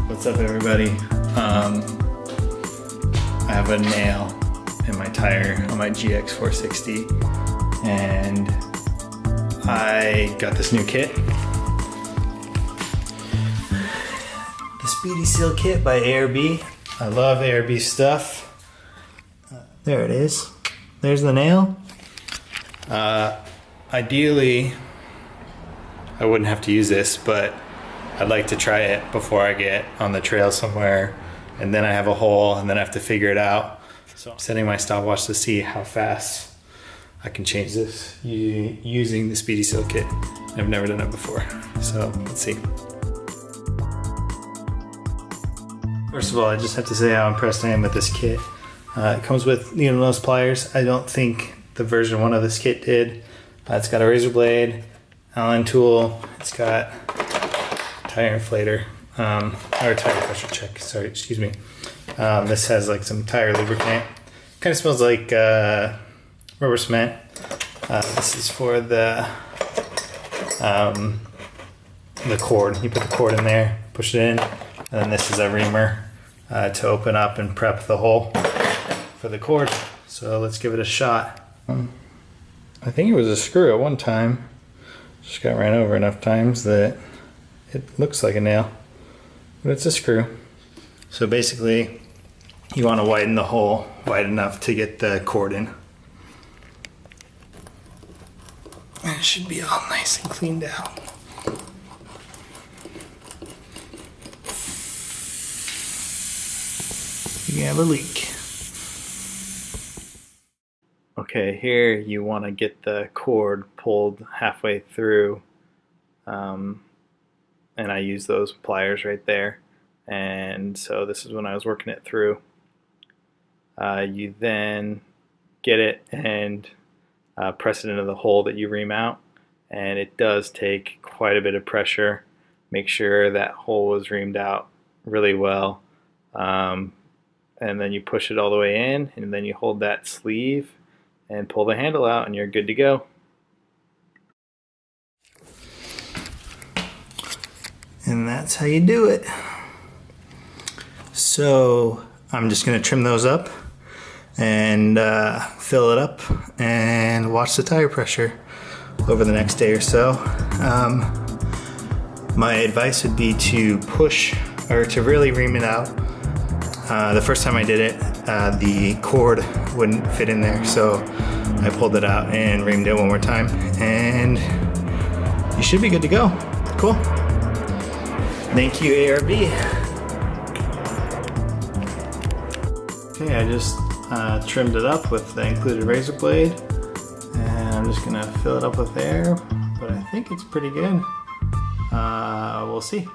What's up, everybody? I have a nail in my tire on my GX 460 and I got this new kit. The Speedy Seal kit by ARB. I love ARB stuff. There it is. There's the nail. Ideally, I wouldn't have to use this, but I'd like to try it before I get on the trail somewhere and then I have a hole and then I have to figure it out. So I'm setting my stopwatch to see how fast I can change this using the Speedy Seal kit. I've never done it before, so let's see. First of all, I just have to say how impressed I am with this kit. It comes with needle nose pliers. I don't think the version 1 of this kit did. It's got a razor blade, Allen tool, it's got tire inflator, or tire pressure check, sorry, excuse me. This has like some tire lubricant. Kind of smells like rubber cement. This is for the cord. You put the cord in there, push it in, and then this is a reamer to open up and prep the hole for the cord. So let's give it a shot. I think it was a screw at one time. Just got ran over enough times that it looks like a nail, but it's a screw. So basically, you want to widen the hole wide enough to get the cord in. And it should be all nice and cleaned out. You have a leak. Okay, here you want to get the cord pulled halfway through, and I use those pliers right there, and so this is when I was working it through. You then get it and press it into the hole that you ream out, and it does take quite a bit of pressure. Make sure that hole is reamed out really well, and then you push it all the way in, and then you hold that sleeve and pull the handle out and you're good to go. And that's how you do it. So I'm just gonna trim those up and fill it up and watch the tire pressure over the next day or so. My advice would be to push or to really ream it out. The first time I did it, the cord wouldn't fit in there, so I pulled it out and reamed it one more time, and you should be good to go. Cool. Thank you, ARB. Okay, I just trimmed it up with the included razor blade, and I'm just gonna fill it up with air, but I think it's pretty good. We'll see.